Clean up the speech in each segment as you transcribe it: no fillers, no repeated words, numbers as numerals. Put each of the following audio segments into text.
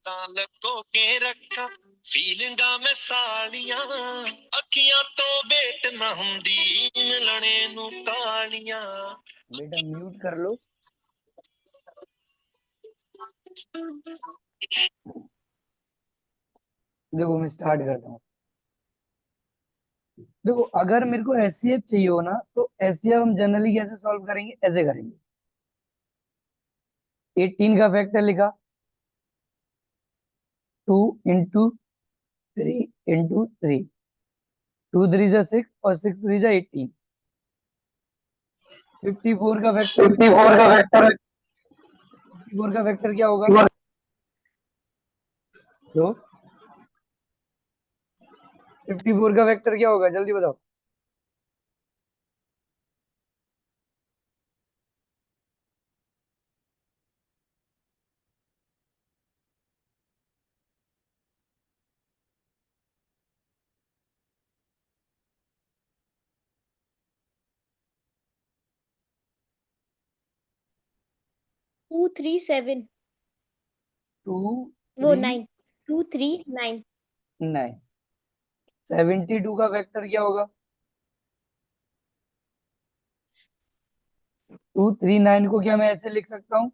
ਤਾਂ ਲੱਗੋ ਕੇ ਰੱਖਾਂ ਫੀਲਿੰਗਾਂ ਮੈਂ ਸਾਲੀਆਂ ਅੱਖੀਆਂ ਤੋਂ ਵੇਟ ਨਾ ਹੁੰਦੀ ਮਿਲਣੇ ਨੂੰ ਕਾਲੀਆਂ। बेटा म्यूट कर लो। देखो मैं स्टार्ट करता हूँ। देखो अगर मेरे को एचसीएफ चाहिए हो ना तो एचसीएफ हम जनरली कैसे सॉल्व करेंगे, ऐसे करेंगे। 18 का फैक्टर लिखा, 2 × 3 × 3, 2 3 × 6 और 6 3 × 18। 54 का फैक्टर, 54 का वेक्टर 54 का फैक्टर क्या होगा? तो 54 का वेक्टर क्या होगा, जल्दी बताओ। 237 2 वो 3 9 239 9। 72 का वेक्टर क्या होगा? 239 को क्या मैं ऐसे लिख सकता हूँ,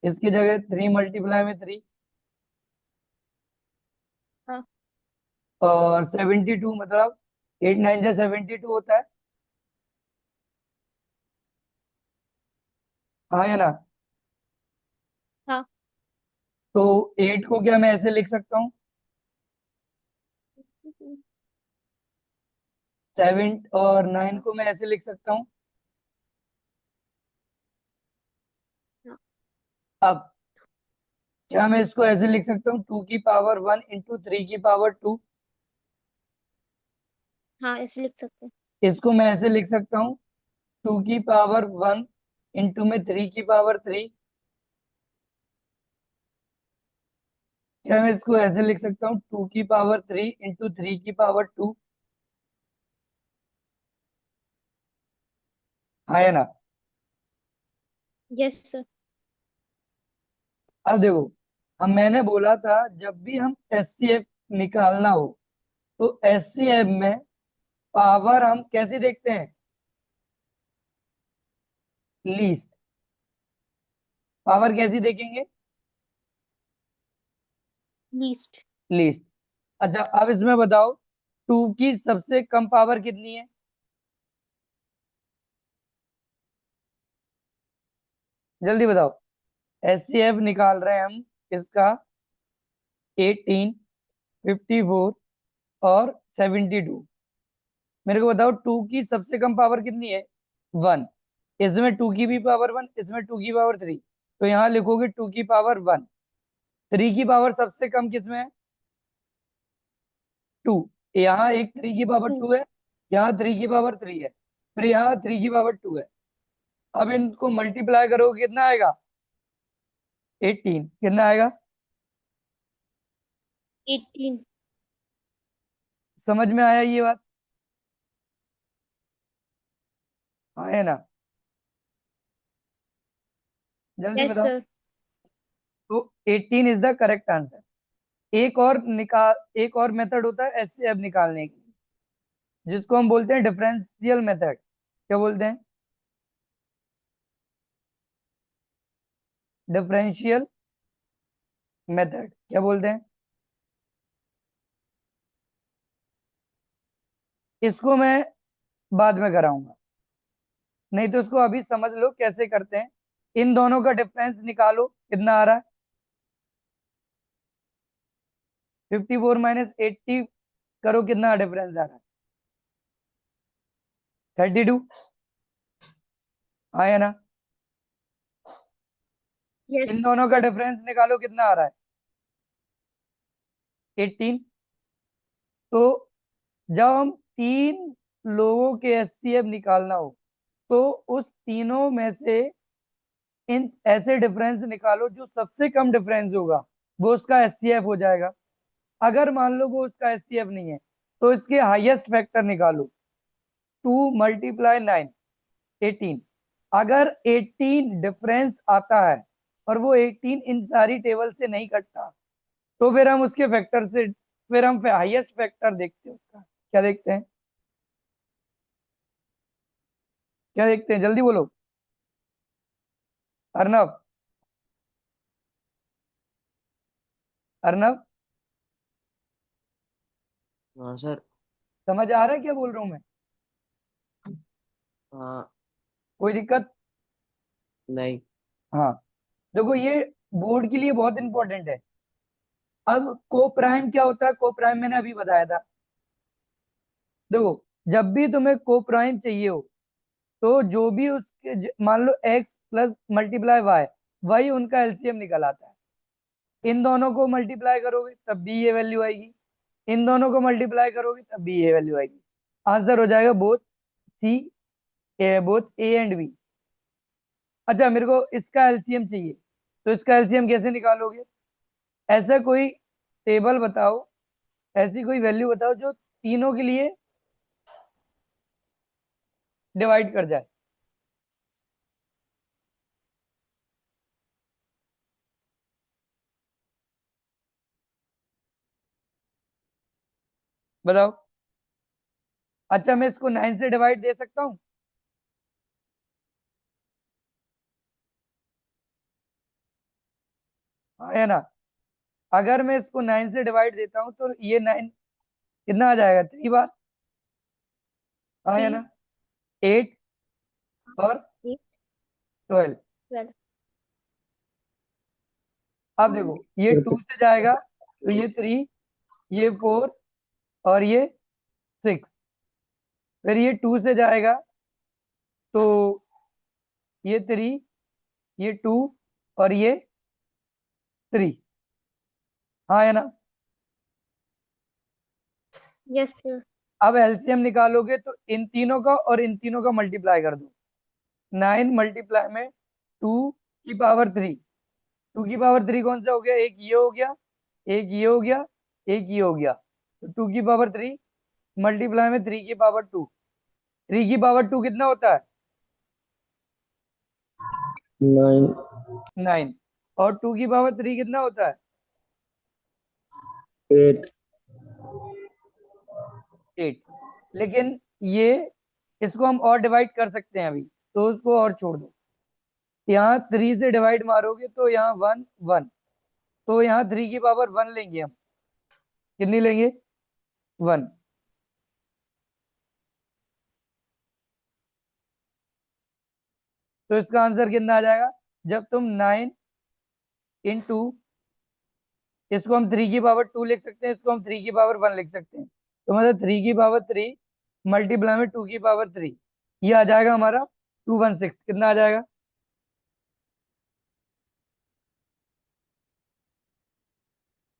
इसकी जगह 3 × 3 हाँ और 72 मतलब 8 9 जा 72 होता है, हाँ या ना? हाँ तो 8 को क्या मैं ऐसे लिख सकता हूँ, 7 और 9 को मैं ऐसे लिख सकता हूँ। हाँ अब क्या मैं इसको ऐसे लिख सकता हूँ, 2 की पावर 1 × 3 की पावर 2। हाँ ऐसे लिख सकते हैं। इसको मैं ऐसे लिख सकता हूँ, 2 की पावर 1 में 3 की पावर 3। क्या मैं इसको ऐसे लिख सकता हूँ, 2 की पावर 3 × 3 की पावर 2, हाँ या ना? Yes sir. अब देखो, हम मैंने बोला था जब भी हम एचसीएफ निकालना हो तो एचसीएफ में पावर हम कैसे देखते हैं, लीस्ट। पावर कैसी देखेंगे, लीस्ट। लीस्ट। अच्छा अब इसमें बताओ 2 की सबसे कम पावर कितनी है, जल्दी बताओ। एचसीएफ निकाल रहे हैं हम इसका 18, 54 और 72। मेरे को बताओ 2 की सबसे कम पावर कितनी है, 1। इसमें 2 की भी पावर 1, इसमें 2 की पावर 3, तो यहाँ लिखोगे 2 की पावर 1। 3 की पावर सबसे कम किसमें है, 2। यहाँ एक 3 की पावर 2 है, यहाँ 3 की पावर 3 है, फिर यहाँ 3 की पावर 2 है। अब इनको मल्टीप्लाई करोगे कितना आएगा, 18। कितना आएगा, 18। समझ में आया ये बात, हाँ है ना? जल्दी यस बताओ। सर। तो 18 इज द करेक्ट आंसर। एक और मेथड होता है एचसीएफ निकालने की, जिसको हम बोलते हैं डिफरेंशियल मेथड। क्या बोलते हैं, डिफरेंशियल मेथड क्या बोलते हैं। इसको मैं बाद में कराऊंगा, नहीं तो इसको अभी समझ लो कैसे करते हैं। इन दोनों का डिफरेंस निकालो कितना आ रहा है, 54 - 80 करो, कितना डिफरेंस आ रहा है, 32, हाँ या ना? यस इन दोनों का सर। डिफरेंस निकालो कितना आ रहा है, 18। तो जब हम 3 लोगों के एचसीएफ निकालना हो तो उस तीनों में से इन ऐसे डिफरेंस निकालो जो सबसे कम डिफरेंस होगा, वो उसका एचसीएफ हो जाएगा। अगर मान लो वो उसका एचसीएफ नहीं है तो इसके हाईएस्ट फैक्टर निकालो, 2 × 9 18। अगर 18 डिफरेंस आता है और वो 18 इन सारी टेबल से नहीं कटता, तो फिर हम उसके फैक्टर से, फिर हम हाईएस्ट फैक्टर देखते हैं उसका। क्या देखते हैं? क्या देखते हैं? जल्दी बोलो। अर्नव, अर्नव, हाँ सर। समझ आ रहा है क्या बोल रहा हूँ मैं? हाँ। कोई दिक्कत? नहीं। हाँ, देखो ये बोर्ड के लिए बहुत इंपॉर्टेंट है। अब को प्राइम क्या होता है? को प्राइम मैंने अभी बताया था। देखो, जब भी तुम्हें को प्राइम चाहिए हो, तो जो भी उसके मान लो एक्स प्लस मल्टीप्लाई वाई, वही उनका एलसीएम निकल आता है। इन दोनों को मल्टीप्लाई करोगे तब भी ये वैल्यू आएगी, इन दोनों को मल्टीप्लाई करोगे तब भी ये वैल्यू आएगी। आंसर हो जाएगा both C, both A and B. अच्छा, मेरे को इसका एलसीएम चाहिए, तो इसका एलसीएम कैसे निकालोगे? ऐसा कोई टेबल बताओ, ऐसी कोई वैल्यू बताओ जो तीनों के लिए डिवाइड कर जाए। बताओ। अच्छा, मैं इसको 9 से डिवाइड दे सकता हूँ? हाँ या ना? अगर मैं इसको 9 से डिवाइड देता हूँ तो ये 9 कितना आ जाएगा? 3 बार। हाँ या 3, ना? 8 और 8, 12। 12। अब देखो, ये 2 से जाएगा तो ये 3, ये 4 और ये 6। फिर ये 2 से जाएगा तो ये 3, ये 2 और ये 3। हाँ या ना? Yes sir. अब एलसीएम निकालोगे तो इन तीनों का और इन तीनों का मल्टीप्लाई कर दो। 9 मल्टीप्लाई में 2 की पावर 3। 2 की पावर 3 कौन सा हो गया? एक ये हो गया, एक ये हो गया, एक ये हो गया। तो 2 की पावर 3 मल्टीप्लाई में 3 की पावर 2। 3 की पावर 2 कितना होता है? 9। 9। और 2 की पावर 3 कितना होता है? 8। 8। लेकिन ये, इसको हम और डिवाइड कर सकते हैं अभी, तो उसको और छोड़ दो। यहाँ 3 से डिवाइड मारोगे तो यहाँ 1 1, तो यहाँ 3 की पावर 1 लेंगे हम। कितनी लेंगे? 1। तो इसका आंसर कितना आ जाएगा? जब तुम 9 इंटू, इसको हम 3 की पावर 2 लिख सकते हैं, इसको हम 3 की पावर 1 लिख सकते हैं। तो मतलब 3 की पावर 3 मल्टीप्लाई में 2 की पावर 3, ये आ जाएगा हमारा 216। कितना आ जाएगा?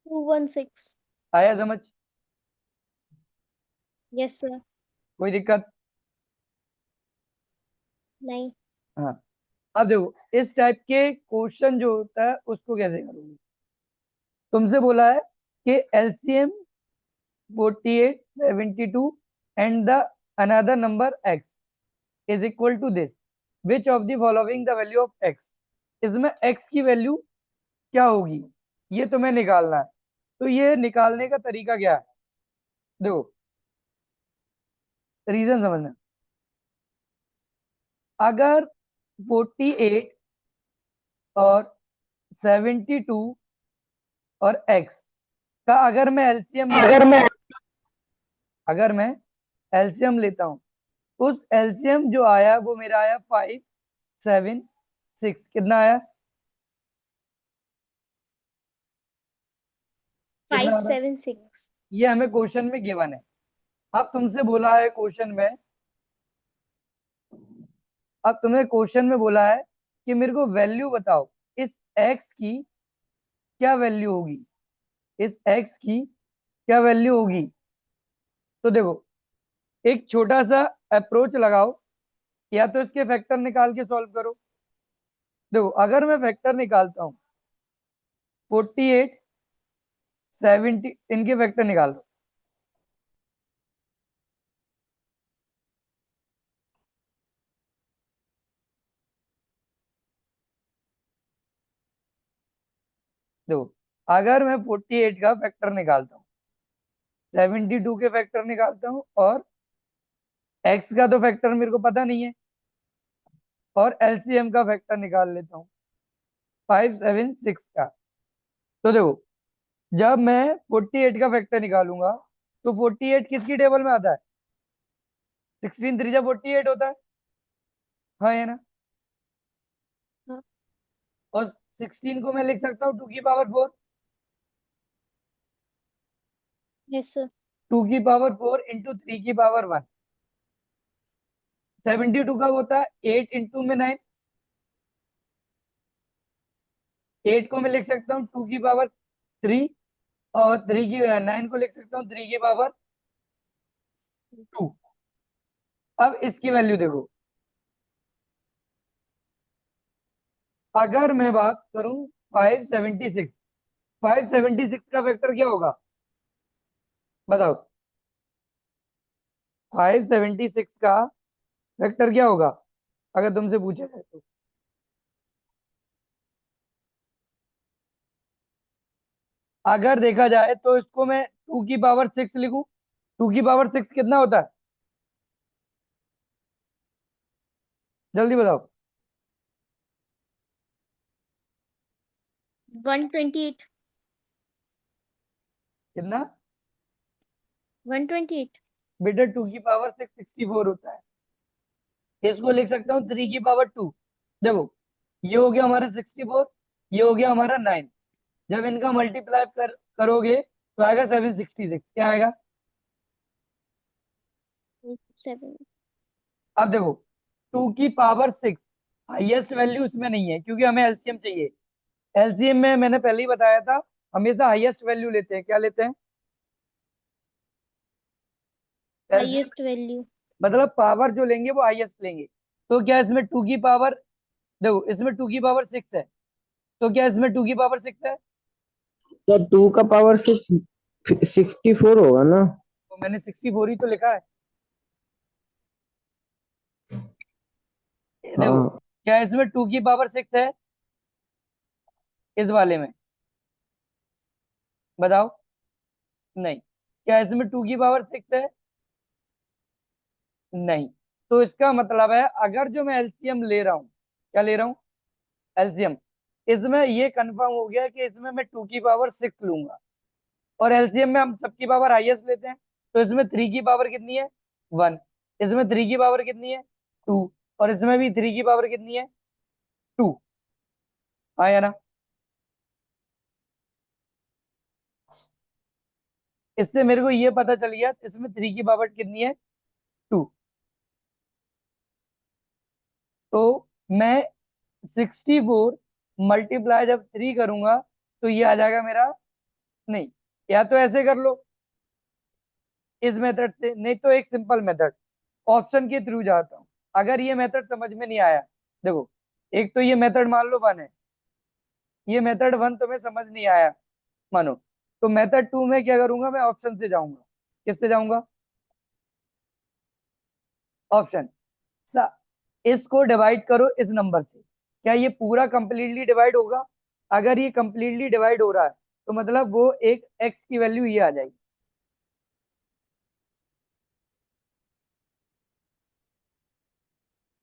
216। आया समझ? Yes sir. कोई दिक्कत? नहीं। हाँ। अब देखो, इस टाइप के क्वेश्चन जो होता है उसको कैसे करोगे? तुमसे बोला है कि LCM 48, 72 and the another number X is equal to this, which of the following the value of X. इसमें एक्स की वैल्यू क्या होगी, ये तुम्हें निकालना है। तो ये निकालने का तरीका क्या है? देखो, रीजन समझना। अगर 48 और 72 और एक्स का अगर मैं एलसीएम लेता हूँ, उस एलसीएम जो आया वो मेरा आया 576। कितना आया? कितना फाइव आ रहा है? सेवन सिक्स ये हमें क्वेश्चन में गिवन है। अब तुमसे बोला है क्वेश्चन में, अब तुम्हें क्वेश्चन में बोला है कि मेरे को वैल्यू बताओ, इस एक्स की क्या वैल्यू होगी, इस एक्स की क्या वैल्यू होगी। तो देखो, एक छोटा सा अप्रोच लगाओ, या तो इसके फैक्टर निकाल के सॉल्व करो। देखो, अगर मैं फैक्टर निकालता हूँ, 48, 70, इनके फैक्टर निकाल लो। देखो, अगर मैं 48 का फैक्टर निकालता हूँ, 72 के फैक्टर निकालता हूँ, और एक्स का तो फैक्टर मेरे को पता नहीं है, और एलसीएम का फैक्टर निकाल लेता हूँ 576 का। तो देखो, जब मैं 48 का फैक्टर निकालूंगा तो 48 किसकी टेबल में आता है? 16 3 48 होता है, हाँ है ना? हाँ, और 16 को मैं लिख सकता हूँ 2 की पावर 4, yes sir, 2 की पावर 4 इंटू 3 की पावर 1। 72 का होता है 8 इंटू में 9, 8 को मैं लिख सकता हूँ 2 की पावर 3, और 9 को लिख सकता हूँ 3 की पावर 2। अब इसकी वैल्यू देखो, अगर मैं बात करूं 576, 576 का वेक्टर क्या होगा बताओ? 576 का वेक्टर क्या होगा अगर तुमसे पूछा जाए तो? अगर देखा जाए तो इसको मैं 2 की पावर 6 लिखूं, 2 की पावर 6 कितना होता है? जल्दी बताओ। 128, कितना? 128, बेटा 2 की पावर 6 64 होता है। इसको लिख सकता हूँ 3 की पावर 2। देखो, ये हो गया हमारा 64, ये हो गया हमारा 9। जब इनका मल्टीप्लाई करोगे तो आएगा 766। क्या आएगा? 7, अब देखो, 2 की पावर 6 हाईएस्ट वैल्यू इसमें नहीं है क्योंकि हमें एलसीएम चाहिए। एलसीएम में मैंने पहले ही बताया था, हमेशा हाईएस्ट वैल्यू लेते हैं। क्या लेते हैं? एलसीएम highest value, मतलब पावर जो लेंगे वो हाईएस्ट लेंगे। तो क्या इसमें 2 की पावर, देखो इसमें 2 की पावर 6 है, तो क्या इसमें 2 की पावर 6 है? तो 2 का पावर 6 64 होगा ना। तो मैंने 64 ही तो लिखा है। ये देखो, हाँ। क्या इसमें 2 की पावर 6 है इस वाले में? बताओ। नहीं। क्या इसमें 2 की पावर 6 है? नहीं। तो इसका मतलब है अगर जो मैं एलसीएम ले रहा हूँ, क्या ले रहा हूँ? एलसीएम। इसमें ये कंफर्म हो गया कि इसमें मैं 2 की पावर 6 लूंगा, और एलसीएम में हम सबकी पावर हाईएस्ट लेते हैं। तो इसमें 3 की पावर कितनी है? 1। इसमें 3 की पावर कितनी है? 2। और इसमें भी 3 की पावर कितनी है? 2। आया ना? इससे मेरे को ये पता चल गया इसमें 3 की पावर कितनी है? 2। तो मैं 64 मल्टीप्लाई जब 3 करूंगा तो ये आ जाएगा मेरा, नहीं, या तो ऐसे कर लो इस मेथड से, नहीं तो एक सिंपल मेथड ऑप्शन के थ्रू जाता हूँ। अगर ये मेथड समझ में नहीं आया, देखो, एक तो ये मेथड मान लो 1 है, ये मेथड 1 तुम्हें समझ नहीं आया मानो, तो मेथड 2 में क्या करूंगा, मैं ऑप्शन से जाऊंगा। किससे जाऊंगा? ऑप्शन। इसको डिवाइड करो इस नंबर से, क्या ये पूरा कंप्लीटली डिवाइड होगा? अगर ये कंप्लीटली डिवाइड हो रहा है तो मतलब वो एक एक्स की वैल्यू ये आ जाएगी।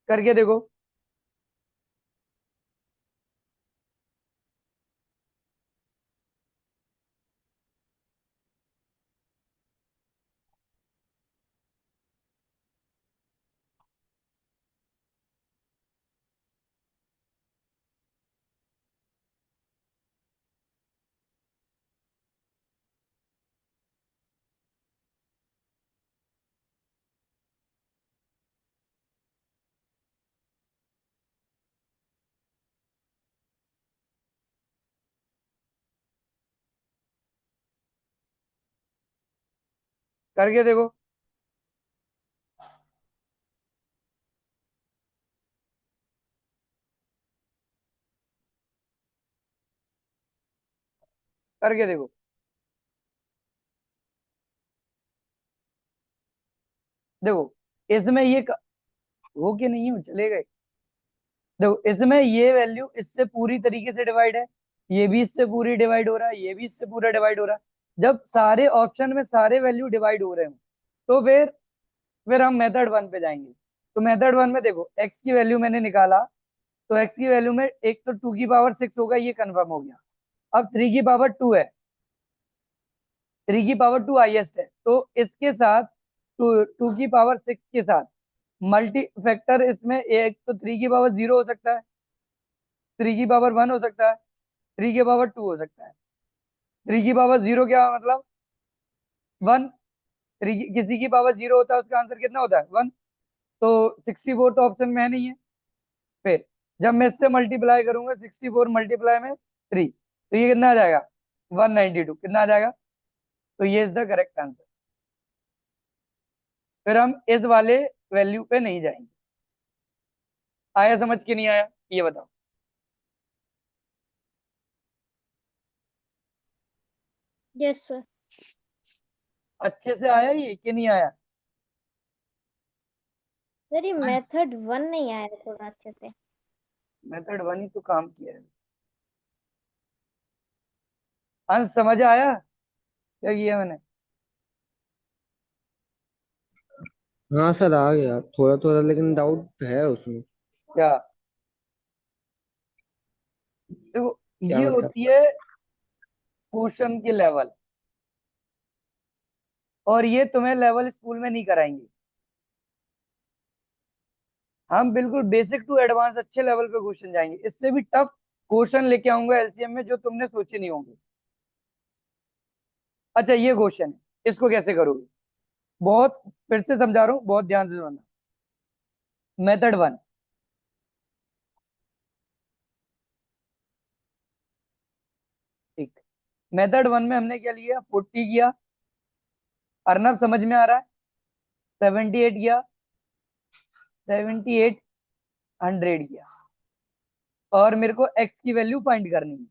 करके देखो। करके देखो। करके देखो। देखो, इसमें हो के नहीं हो चले गए। देखो, इसमें ये वैल्यू इससे पूरी तरीके से डिवाइड है, ये भी इससे पूरी डिवाइड हो रहा है, ये भी इससे पूरा डिवाइड हो रहा है। जब सारे ऑप्शन में सारे वैल्यू डिवाइड हो रहे हो तो फिर हम मेथड 1 पे जाएंगे। तो मेथड 1 में देखो x की वैल्यू मैंने निकाला, तो x की वैल्यू में एक तो 2 की पावर 6 होगा, ये कंफर्म हो गया। अब 3 की पावर 2 है, 3 की पावर 2 हाईएस्ट है, तो इसके साथ 2 की पावर 6 के साथ मल्टी फैक्टर इसमें एक तो 3 की पावर 0 हो सकता है, 3 की पावर 1 हो सकता है, 3 की पावर 2 हो सकता है। 3 की पावर 0 क्या मतलब 1, किसी की पावर 0 होता है उसका आंसर कितना होता है 1, तो 64 तो ऑप्शन में है नहीं है। फिर जब मैं इससे मल्टीप्लाई करूंगा 64 मल्टीप्लाई में 3, तो ये कितना आ जाएगा 192, कितना आ जाएगा, तो ये इज द करेक्ट आंसर। फिर हम इस वाले वैल्यू पे नहीं जाएंगे। आया समझ के नहीं आया ये बताओ। Yes, sir. अच्छे से आया ये कि नहीं आया? सर ये मेथड 1 नहीं आया थोड़ा अच्छे से। मेथड 1 ही तो काम किया है। अंश समझ आया क्या किया मैंने? हाँ सर आ गया थोड़ा थोड़ा, लेकिन डाउट है उसमें। क्या? देखो क्या ये मतलब? होती है क्वेश्चन की लेवल, और ये तुम्हें लेवल स्कूल में नहीं कराएंगे। हम बिल्कुल बेसिक टू एडवांस अच्छे लेवल पे क्वेश्चन जाएंगे, इससे भी टफ क्वेश्चन लेके आऊंगा एलसीएम में जो तुमने सोचे नहीं होंगे। अच्छा ये क्वेश्चन है, इसको कैसे करोगे? बहुत, फिर से समझा रहा हूँ, बहुत ध्यान से सुनना। मेथड 1, ठीक। मेथड 1 में हमने क्या लिया, 40 किया, अर्नब समझ में आ रहा है, 78 किया, 78 100 किया, और मेरे को एक्स की वैल्यू फाइंड करनी है।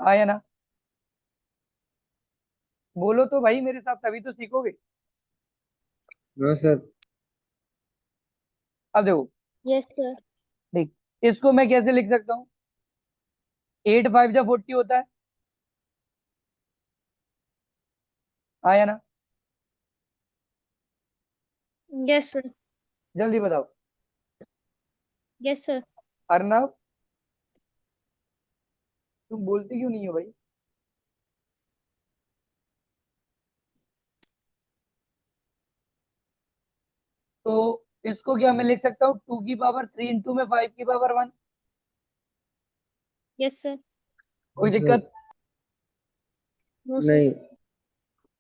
आया ना? बोलो तो भाई मेरे साथ, तभी तो सीखोगे। हाँ सर। अब देखो, यस सर। ठीक, इसको मैं कैसे लिख सकता हूँ? 8 5 जा 40 होता है। आया ना? Yes sir. जल्दी बताओ। Yes sir. अर्नब तुम बोलते क्यों नहीं हो भाई? तो इसको क्या मैं लिख सकता हूँ, 2 की पावर 3 इंटू में 5 की पावर 1। Yes sir. कोई सर दिक्कत? No sir. नहीं।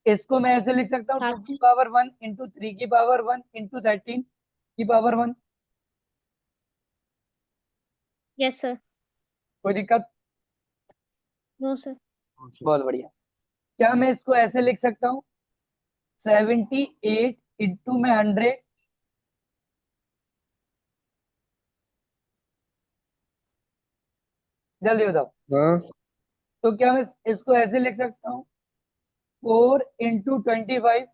इसको मैं ऐसे लिख सकता हूँ, 2 की 30। पावर 1 इंटू 3 की पावर 1 इंटू 13 की पावर 1। Yes sir. कोई दिक्कत? No sir. बहुत बढ़िया। क्या मैं इसको ऐसे लिख सकता हूँ, 78 इंटू में 100। जल्दी बताओ। हाँ। तो क्या मैं इसको ऐसे लिख सकता हूँ, 4 इंटू 25।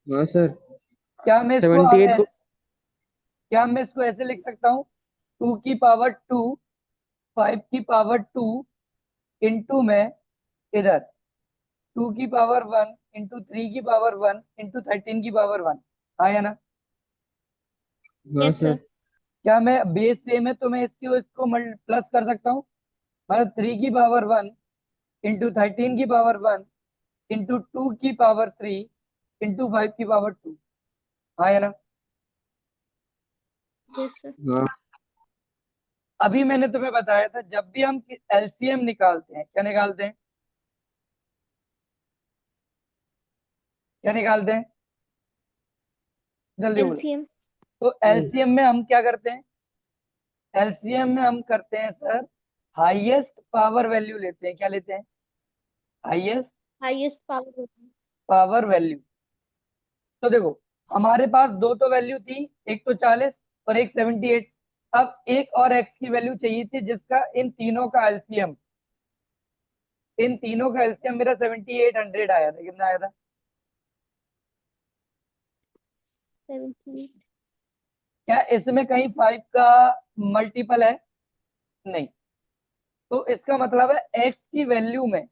हाँ सर। क्या मैं इसको अब 78 को। क्या मैं इसको ऐसे लिख सकता हूँ, 2 की पावर 2 5 की पावर 2 इंटू में इधर 2 की पावर 1 इंटू 3 की पावर 1 इंटू 13 की पावर 1। आया ना? हाँ यस सर। सर। क्या मैं बेस सेम है तो मैं इसको प्लस कर सकता हूँ, मतलब 3 की पावर 1 इंटू 13 की पावर 1 इंटू 2 की पावर 3 इंटू 5 की पावर 2। आया ना? Yes sir. हाँ अभी मैंने तुम्हें बताया था जब भी हम एलसीएम निकालते हैं, क्या निकालते हैं, क्या निकालते हैं, जल्दी बोलो। एलसीएम। तो एलसीएम में हम क्या करते हैं, एलसीएम में हम करते हैं सर, हाईएस्ट पावर वैल्यू लेते हैं। क्या लेते हैं? Highest highest power. Power value. तो देखो हमारे पास दो तो वैल्यू थी, एक तो 40 और एक 78। अब एक और एक्स की वैल्यू चाहिए थी जिसका इन तीनों का एलसीएम, इन तीनों का एलसीएम मेरा 78 100 आया था। कितना आया था? 78। क्या इसमें कहीं 5 का मल्टीपल है? नहीं। तो इसका मतलब है x की वैल्यू में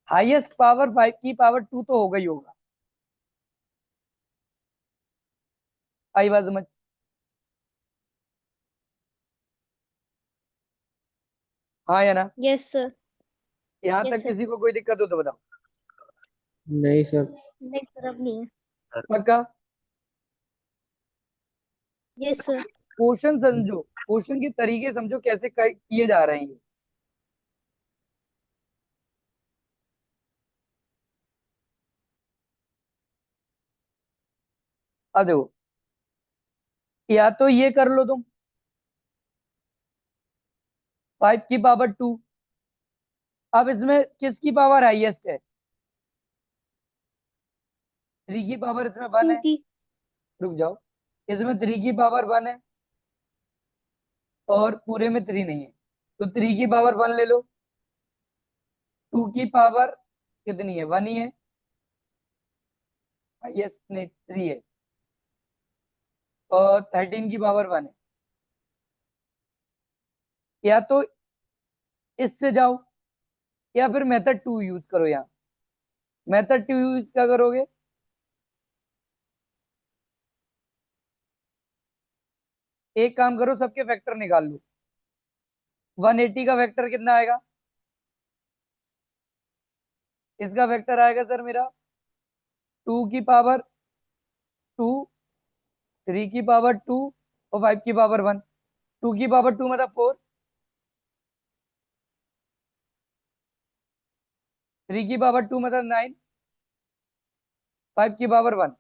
हाईएस्ट पावर 5 की पावर 2 तो होगा ही होगा। आई बात समझ? हाँ या ना? Yes sir. यहाँ यस तक सर। किसी को कोई दिक्कत हो तो बताओ। नहीं सर। नहीं सर, अब नहीं है। पक्का? Yes sir. क्वेश्चन समझो, क्वेश्चन के तरीके समझो कैसे किए जा रहे हैं ये। आ देखो, या तो ये कर लो तुम 5 की पावर 2। अब इसमें किसकी पावर हाईएस्ट है? 3 की पावर इसमें 1 टू है। की। रुक जाओ, इसमें 3 की पावर 1 है और पूरे में 3 नहीं है, तो 3 की पावर 1 ले लो। 2 की पावर कितनी है? 1 ही है। हाईएस्ट नहीं 3 है। और 13 की पावर 1 है। या तो इससे जाओ या फिर मेथड 2 यूज करो। यहाँ मेथड 2 यूज क्या करोगे? एक काम करो, सबके फैक्टर निकाल लो। 180 का फैक्टर कितना आएगा? इसका फैक्टर आएगा सर मेरा 2 की पावर 2, 3 की पावर 2 और 5 की पावर 1। 2 की पावर 2 मतलब 4, 3 की पावर 2 मतलब 9, 5 की पावर 1।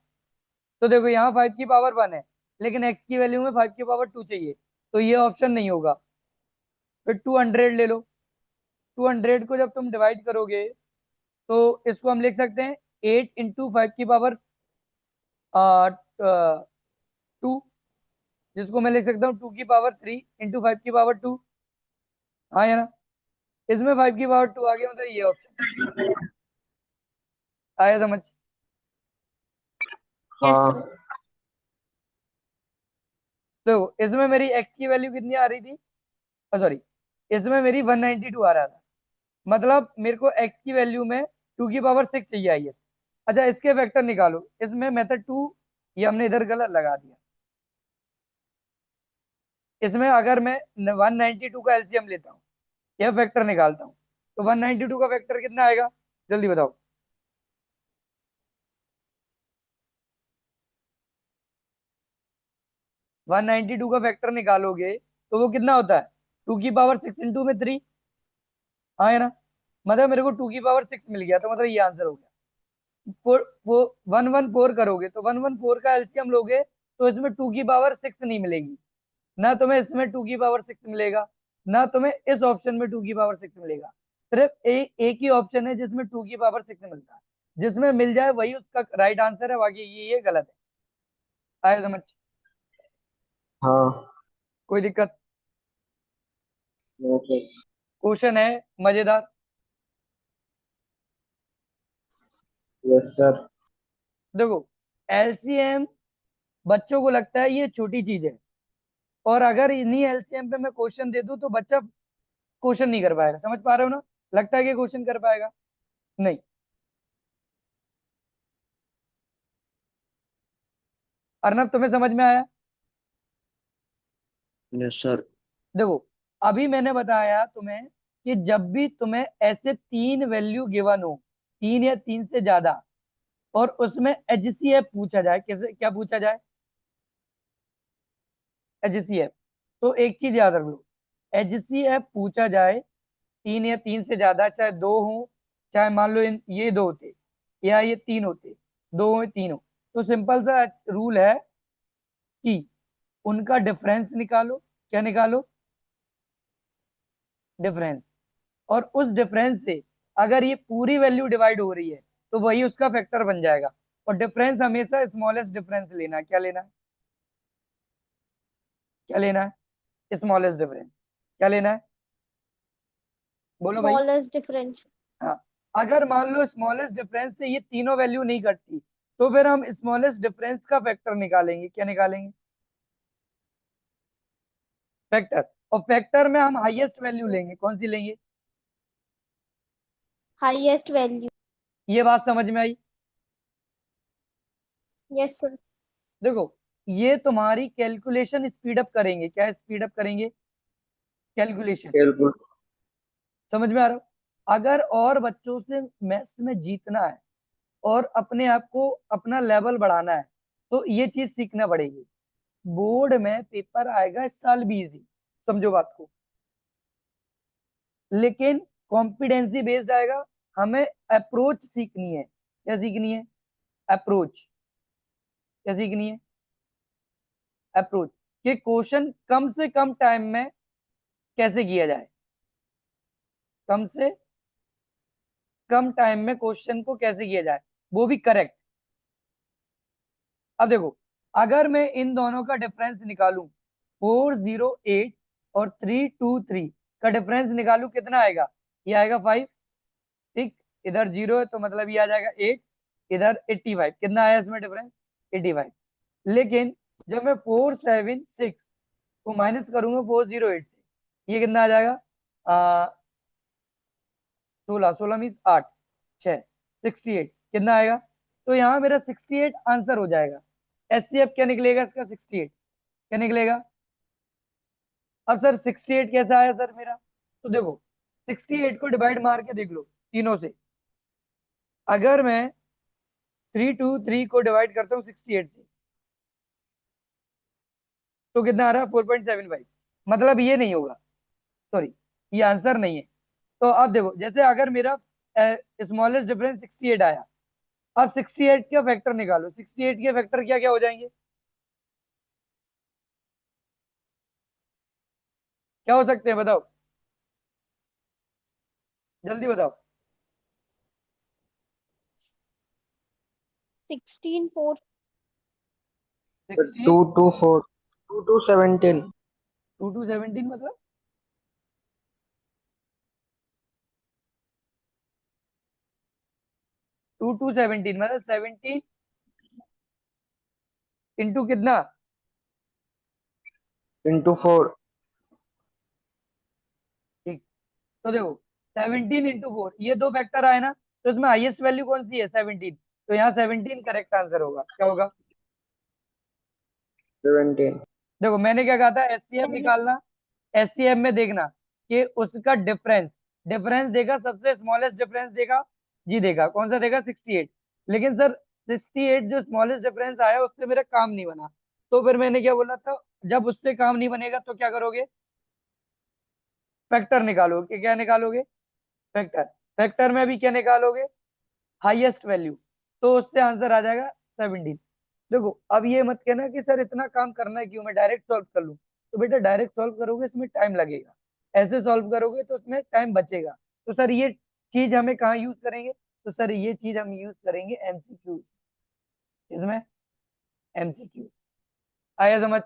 तो देखो यहाँ 5 की पावर 1 है, लेकिन x की वैल्यू में 5 की पावर 2 चाहिए, तो ये ऑप्शन नहीं होगा। फिर 200 ले लो। 200 को जब तुम डिवाइड करोगे तो इसको हम लिख सकते हैं 8 × 5 की पावर 2, जिसको मैं लिख सकता हूँ 2 की पावर 3 × 5 की पावर 2। हाँ या ना? इसमें 5 की पावर 2 आ गया, मतलब ये ऑप्शन आया समझ? यस हाँ सर। तो इसमें मेरी x की वैल्यू कितनी आ रही थी? सॉरी, इसमें मेरी 192 आ रहा था, मतलब मेरे को x की वैल्यू में 2 की पावर 6 चाहिए आई। अच्छा, इसके वेक्टर निकालो। इसमें मेथड 2 ये हमने इधर गलत लगा दिया। इसमें अगर मैं 192 का एलसीएम लेता हूँ या फैक्टर निकालता हूँ, तो 192 का फैक्टर कितना आएगा? जल्दी बताओ। 192 का फैक्टर निकालोगे तो वो कितना होता है? 2 की पावर 6 × में 3। हाँ है ना? मतलब मेरे को 2 की पावर 6 मिल गया, तो मतलब ये आंसर हो गया। 114 करोगे तो 114 का एलसीएम लोगे तो इसमें 2 की पावर 6 नहीं मिलेगी। ना तुम्हें इसमें 2 की पावर 6 मिलेगा, ना तुम्हें इस ऑप्शन में 2 की पावर 6 मिलेगा। सिर्फ एक ही ऑप्शन है जिसमें 2 की पावर 6 मिलता है, जिसमें मिल जाए वही उसका राइट आंसर है, बाकी ये गलत है। आया समझ? हाँ। कोई दिक्कत? No sir. क्वेश्चन है मजेदार। Yes sir. देखो, एलसीएम बच्चों को लगता है ये छोटी चीज है, और अगर इन्हीं एलसीएम पे मैं क्वेश्चन दे दूं तो बच्चा क्वेश्चन नहीं कर पाएगा। समझ पा रहे हो ना? लगता है कि क्वेश्चन कर पाएगा, नहीं। अर्नब, तुम्हें समझ में आया? Yes sir. देखो, अभी मैंने बताया तुम्हें कि जब भी तुम्हें ऐसे 3 वैल्यू गिवन हो, 3 या 3 से ज्यादा, और उसमें एचसीएफ पूछा जाए, कैसे क्या पूछा जाए? एचसीएफ। तो एक चीज याद रख लो, एचसीएफ पूछा जाए 3 या 3 से ज्यादा, चाहे 2 हो, चाहे मान लो ये 2 होते या ये 3 होते, 2 हो 3 हो, तो सिंपल सा रूल है कि उनका डिफरेंस निकालो। क्या निकालो? डिफरेंस। और उस डिफरेंस से अगर ये पूरी वैल्यू डिवाइड हो रही है तो वही उसका फैक्टर बन जाएगा। और डिफरेंस हमेशा स्मॉलेस्ट डिफरेंस लेना है। क्या लेना है? क्या लेना है? Smallest difference. क्या लेना है? बोलो भाई। Smallest difference. हाँ, अगर मान लो स्मॉलेस्ट डिफरेंस से ये तीनों वैल्यू नहीं कटती, तो फिर हम स्मॉलेस्ट डिफरेंस का फैक्टर निकालेंगे। क्या निकालेंगे? फैक्टर, और फैक्टर में हम हाईएस्ट वैल्यू लेंगे, कौन सी लेंगे? Highest value. ये बात समझ में आई? Yes sir. देखो, ये तुम्हारी कैलकुलेशन स्पीड अप करेंगे। क्या स्पीड अप करेंगे? कैलकुलेशन। बिल्कुल। समझ में आ रहा हो? अगर और बच्चों से मैथ्स में जीतना है और अपने आप को अपना लेवल बढ़ाना है तो ये चीज सीखना पड़ेगी। बोर्ड में पेपर आएगा इस साल भी इजी, समझो बात को, लेकिन कॉम्पिडेंसी बेस्ड आएगा। हमें अप्रोच सीखनी है। क्या सीखनी है? अप्रोच। क्या सीखनी है? अप्रोच, कि क्वेश्चन कम से कम टाइम में कैसे किया जाए, कम से कम टाइम में क्वेश्चन को कैसे किया जाए, वो भी करेक्ट। अब देखो, अगर मैं इन दोनों का डिफरेंस निकालूं, 408 और 323 का डिफरेंस निकालूं, कितना आएगा? ये आएगा 5। ठीक, इधर 0 है तो मतलब ये आ जाएगा 8, इधर 85। कितना आया इसमें डिफरेंस? 85। लेकिन जब मैं 476 को माइनस करूंगा 408 से, ये कितना आ जाएगा? 16, 16 मीन्स 8, 6, 68 कितना आएगा? तो यहाँ मेरा 68 आंसर हो जाएगा। एचसीएफ क्या निकलेगा इसका? 68। क्या निकलेगा? अब सर 68 कैसा आया सर मेरा? तो देखो, 68 को डिवाइड मार के देख लो तीनों से। अगर मैं 323 को डिवाइड करता हूँ 68 से तो कितना आ रहा है? 4.75। मतलब ये नहीं होगा, सॉरी, ये आंसर नहीं है। तो अब देखो, जैसे अगर मेरा स्मॉलेस्ट डिफरेंस 68 आया, अब 68 का फैक्टर निकालो। 68 के फैक्टर क्या क्या हो जाएंगे? क्या हो सकते हैं बताओ, जल्दी बताओ। 16 4। 16, 2 to 4, 2 to 17। 2 to 17 मतलब 2 to 17 मतलब 17 इंटू कितना? into 4। ठीक, तो देखो 17 into 4, ये दो फैक्टर आए ना, तो इसमें हाईएस्ट वैल्यू कौन सी है? 17। तो यहाँ 17 करेक्ट आंसर होगा। क्या होगा? 17। देखो, मैंने क्या कहा था? एचसीएफ निकालना। एचसीएफ में देखना कि उसका डिफरेंस, डिफरेंस देगा, सबसे स्मॉलेस्ट डिफरेंस देगा, जी देगा, कौन सा देगा? 68। लेकिन सर 68 जो स्मॉलेस्ट डिफरेंस आया उससे मेरा काम नहीं बना, तो फिर मैंने क्या बोला था? जब उससे काम नहीं बनेगा तो क्या करोगे? फैक्टर निकालोगे। क्या निकालोगे? फैक्टर। फैक्टर में भी क्या निकालोगे? Highest value. तो उससे आंसर आ जाएगा 17। देखो, अब ये मत कहना कि सर इतना काम करना है क्यों, मैं डायरेक्ट सॉल्व कर लूं। तो बेटा डायरेक्ट सॉल्व करोगे इसमें टाइम लगेगा, ऐसे सॉल्व करोगे तो उसमें टाइम बचेगा। तो सर ये चीज हमें कहाँ यूज करेंगे? तो सर ये चीज हम यूज करेंगे एमसीक्यू। इसमें एमसीक्यू आया समझ?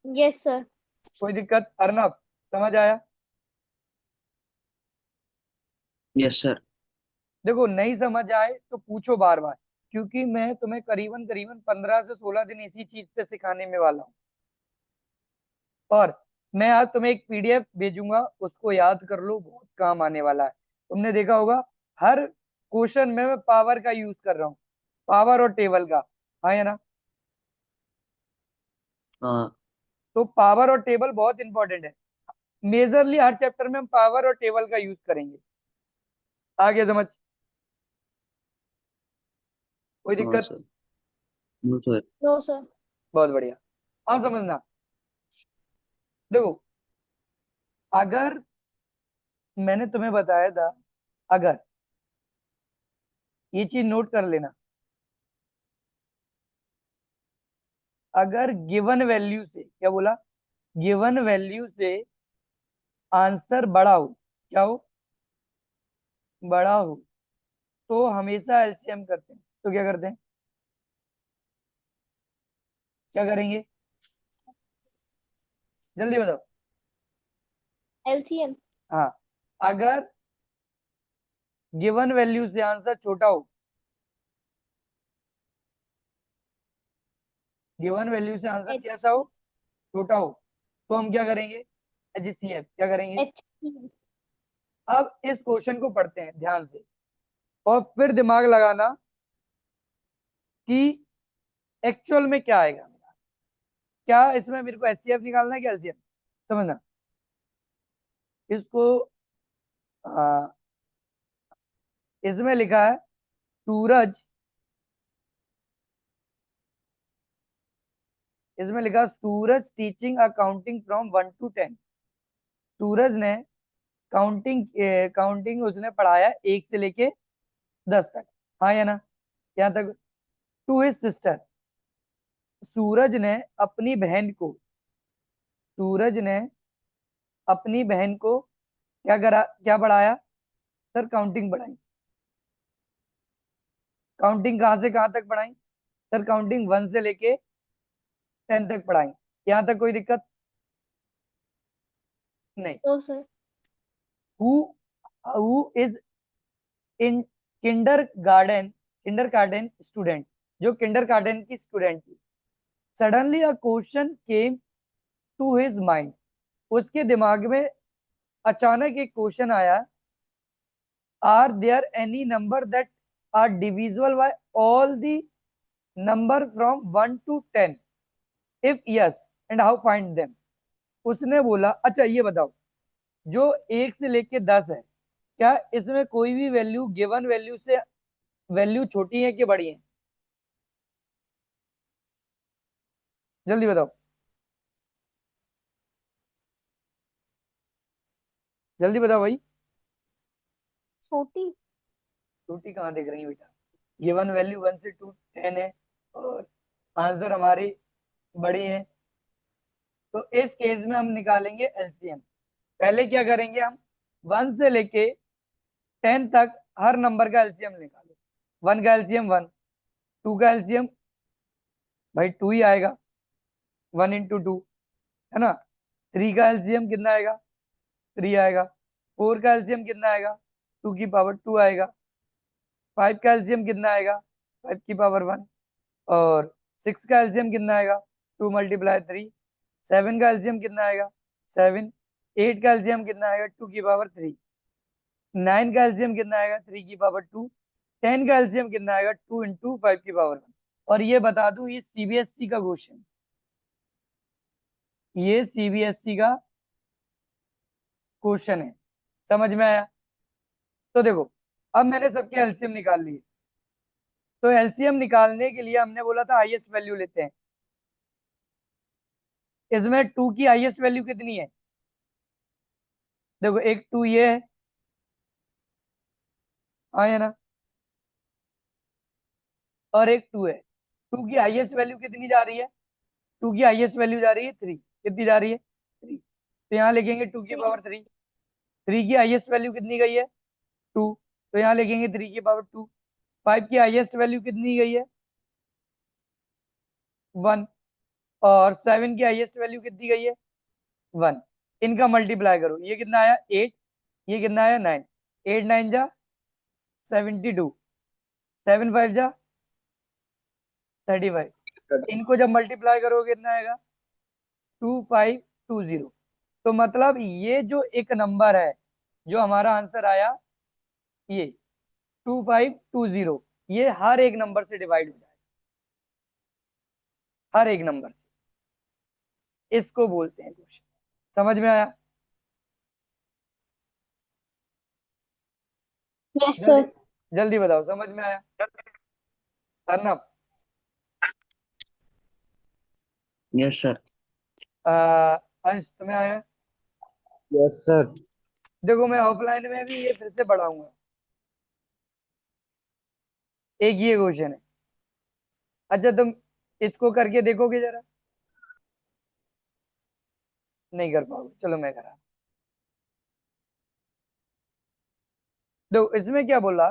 Yes sir. कोई दिक्कत अर्नब? समझ आया? Yes sir. देखो, नहीं समझ आए तो पूछो बार बार, क्योंकि मैं तुम्हें करीबन करीबन 15 से 16 दिन इसी चीज पे सिखाने में वाला हूँ। और मैं आज तुम्हें एक पीडीएफ भेजूंगा, उसको याद कर लो, बहुत काम आने वाला है। तुमने देखा होगा हर क्वेश्चन में मैं पावर का यूज कर रहा हूँ, पावर और टेबल का। हाँ या ना? हाँ। तो पावर और टेबल बहुत इंपॉर्टेंट है। मेजरली हर चैप्टर में हम पावर और टेबल का यूज करेंगे। आगे समझ? कोई हाँ दिक्कत? Sir. No sir. No sir. बहुत बढ़िया। अब समझना, देखो, अगर मैंने तुम्हें बताया था, अगर, ये चीज नोट कर लेना, अगर गिवन वैल्यू से, क्या बोला? गिवन वैल्यू से आंसर बड़ा हो, क्या हो? बड़ा हो, तो हमेशा एलसीएम करते हैं। तो क्या करते हैं? क्या करेंगे? जल्दी बताओ। एलसीएम। हाँ, अगर गिवन वैल्यू से आंसर छोटा हो, गिवन वैल्यू से आंसर H कैसा हो, छोटा हो, तो हम क्या करेंगे, HCF क्या करेंगे। HCF अब इस क्वेश्चन को पढ़ते हैं ध्यान से और फिर दिमाग लगाना कि एक्चुअल में क्या आएगा मेरा, क्या इसमें मेरे को HCF निकालना है कि LCM, समझना इसको। आ, इसमें लिखा है सूरज, इसमें लिखा सूरज टीचिंग अकाउंटिंग फ्रॉम 1 to 10। सूरज ने काउंटिंग काउंटिंग उसने पढ़ाया 1 से लेके 10 तक, हाँ या ना, यहाँ तक। टू हिज सिस्टर, सूरज ने अपनी बहन को, सूरज ने अपनी बहन को क्या करा, क्या पढ़ाया सर, काउंटिंग पढ़ाई। काउंटिंग कहाँ से कहाँ तक पढ़ाई सर, काउंटिंग 1 से लेके 10 तक पढ़ाई, यहाँ तक कोई दिक्कत नहीं। No sir. Who who is in kindergarten, kindergarten student, जो किंडर गार्डन की स्टूडेंट थी। Suddenly a question came to his mind, उसके दिमाग में अचानक एक क्वेश्चन आया, are there any number that are divisible by all the number from 1 to 10, if yes and how find them. उसने बोला अच्छा ये बताओ, जो 1 से लेके 10 है, क्या इसमें कोई भी वैल्यू गिवन वैल्यू से वैल्यू छोटी है कि बड़ी है, जल्दी बताओ, जल्दी बताओ भाई। छोटी। छोटी कहाँ दिख रही है बेटा, गिवन वैल्यू 1 से 10 है और आंसर हमारी बड़ी है। तो इस केस में हम निकालेंगे एलसीएम। पहले क्या करेंगे हम, 1 से लेके 10 तक हर नंबर का एलसीएम निकालो। 1 का एलसीएम 1, 2 का एलसीएम भाई 2 ही आएगा, 1 into 2, है ना। 3 का एलसीएम कितना आएगा, 3 आएगा। 4 का एलसीएम कितना आएगा, 2 की पावर 2 आएगा। 5 का एलसीएम कितना आएगा, 5 की पावर 1। और 6 का एलसीएम कितना आएगा, 2 × 3। 7 का एलसीएम कितना आएगा, 7। 8 का एलसीएम कितना आएगा, 2 की पावर 3। 9 का एलसीएम कितना आएगा, 3 की पावर 2। 10 का एलसीएम कितना आएगा, 2 × 5 की पावर 1। और ये बता दूं ये सीबीएसई का क्वेश्चन, ये सीबीएसई का क्वेश्चन है, समझ में आया। तो देखो अब मैंने सबके एलसीएम निकाल लिए, तो एलसीएम निकालने के लिए हमने बोला था हाईएस्ट वैल्यू लेते हैं। इसमें 2 की हाईएस्ट वैल्यू कितनी है, देखो एक 2 ये है, हाँ है ना, और एक 2 है। 2 की हाईएस्ट वैल्यू कितनी जा रही है, 2 की हाईएस्ट वैल्यू जा रही है 3, कितनी जा रही है 3, तो यहाँ लिखेंगे 2 की पावर 3। 3 की हाईएस्ट वैल्यू कितनी गई है 2, तो यहाँ लिखेंगे 3 की पावर 2। 5 की हाईएस्ट वैल्यू कितनी गई है 1, और 7 की हाईएस्ट वैल्यू कितनी गई है 1। इनका मल्टीप्लाई करो, ये कितना आया 8, ये कितना आया 9। 8 9 जा 72, 7 5 जा 35। इनको जब मल्टीप्लाई करोगे कितना आएगा 2520। तो मतलब ये जो एक नंबर है, जो हमारा आंसर आया ये 2520, ये हर एक नंबर से डिवाइड हो जाएगा, हर एक नंबर से। इसको बोलते हैं क्वेश्चन, समझ में आया। Yes जल्दी sir. जल्दी बताओ, समझ में आया। Arnab, yes sir. अंश तुम्हें आया। Yes sir. देखो मैं ऑफलाइन में भी ये फिर से पढ़ाऊंगा, एक ये क्वेश्चन है। अच्छा तुम इसको करके देखोगे जरा, नहीं कर पाओगे, चलो मैं करा। देखो इसमें क्या बोला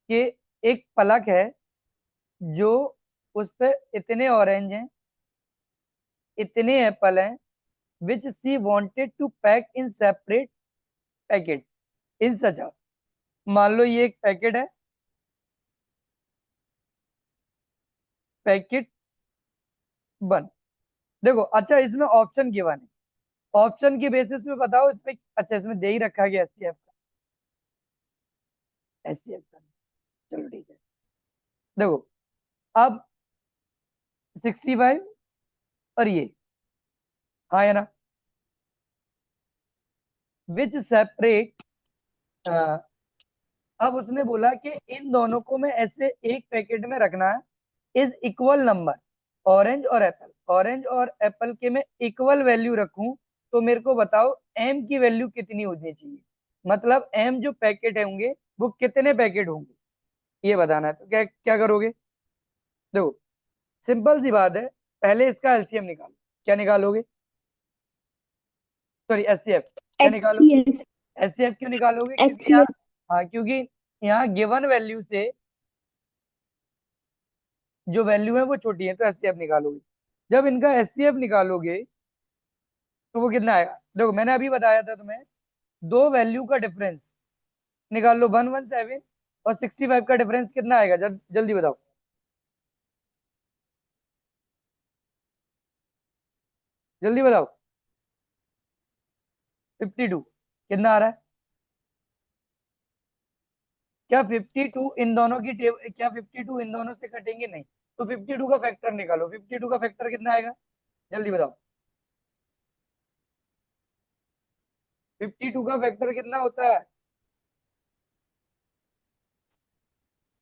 कि एक पलक है, जो उस पे इतने ऑरेंज हैं, इतने एप्पल हैं, which she wanted to pack in separate packet in such uh, मान लो ये एक पैकेट है, पैकेट 1। देखो अच्छा, इसमें ऑप्शन गिवन है, ऑप्शन के बेसिस पे बताओ इसमें। अच्छा, इसमें दे ही रखा गया एचसीएफ का, एचसीएफ का। चलो ठीक है। देखो अब 65 और ये, हाँ है ना, विच सेपरेट। अब उसने बोला कि इन दोनों को मैं ऐसे एक पैकेट में रखना है, इज इक्वल नंबर, ऑरेंज और एप्पल, ऑरेंज और एप्पल के मैं इक्वल वैल्यू रखूं, तो मेरे को बताओ एम की वैल्यू कितनी होनी चाहिए। मतलब एम जो पैकेट होंगे वो कितने पैकेट होंगे, ये बताना है। तो क्या क्या करोगे, देखो सिंपल सी बात है, पहले इसका एलसीएम निकालो। क्या निकालोगे, सॉरी एचसीएफ, क्या निकालोगे, HCF एचसीएफ क्यों निकालोगे, क्योंकि यहाँ, HCF हाँ क्योंकि यहाँ गिवन वैल्यू से जो वैल्यू है वो छोटी है, तो एचसीएफ निकालोगे। जब इनका एचसीएफ निकालोगे तो वो कितना आएगा, देखो मैंने अभी बताया था तुम्हें, दो वैल्यू का डिफरेंस निकाल लो, 117 और 65 का डिफरेंस कितना आएगा, जल्दी बताओ, जल्दी बताओ। 52 कितना आ रहा है, क्या 52 इन दोनों की टेबल, क्या 52 इन दोनों से कटेंगे, नहीं। तो 52 का फैक्टर निकालो, 52 का फैक्टर कितना आएगा, जल्दी बताओ। 52 का फैक्टर कितना होता है,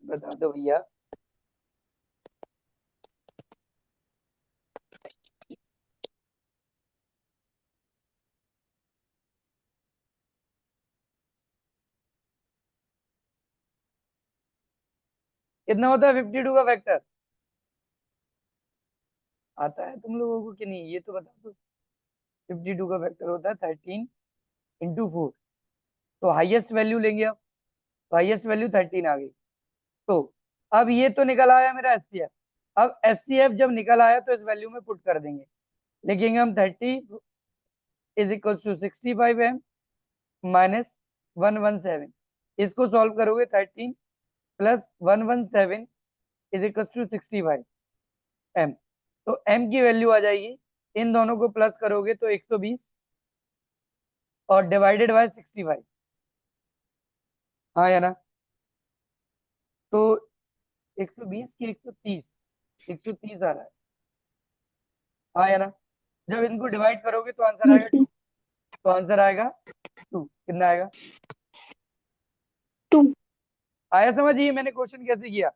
बता दो भैया। कितना होता है 52 का फैक्टर, आता है तुम लोगों को कि नहीं, ये तो बता दो। 52 का फैक्टर होता है 13 × 4। तो हाईएस्ट वैल्यू लेंगे अब, तो हाईएस्ट वैल्यू 13 आ गई। तो अब ये तो निकल आया मेरा एचसीएफ। अब एचसीएफ जब निकल आया तो इस वैल्यू में पुट कर देंगे, लिखेंगे हम 30 इज इक्वल टू 65 m -117। इसको सॉल्व करोगे, 13 + 117 इज इक्वल टू 65 m। तो m की वैल्यू आ जाएगी, इन दोनों को प्लस करोगे तो 120 और डिवाइडेड बाय 65, हाँ या ना। तो 120 की 130, 130 आ रहा है, हाँ या ना। जब इनको डिवाइड करोगे तो आंसर आएगा 2, तो आंसर आएगा 2, कितना आएगा, 2 आया समझ, ये मैंने क्वेश्चन कैसे किया।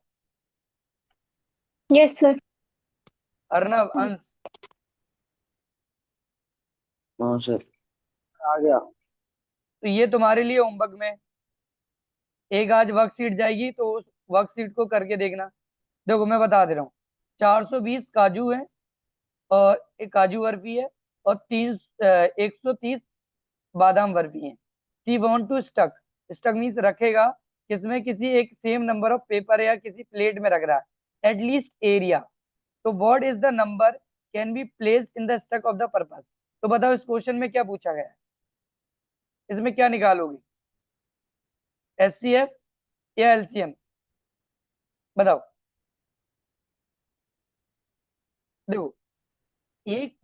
yes sir अर्नव, अंश, हाँ सर, आ गया। तो ये तुम्हारे लिए होमवर्क में एक आज वर्कशीट जाएगी, तो उस वर्कशीट को करके देखना। देखो मैं बता दे रहा हूँ, 420 काजू है और एक काजू बर्फी है, और 130 बादाम बर्फी है। She want to stuck, stuck means रखेगा, किसमें, किसी एक सेम नंबर ऑफ पेपर या किसी प्लेट में रख रहा है, एटलीस्ट एरिया। तो what is the number can be placed in the stock of the purpose. तो बताओ इस क्वेश्चन में क्या पूछा गया है, इसमें क्या निकालोगे, एचसीएफ या एलसीएम, बताओ। देखो एक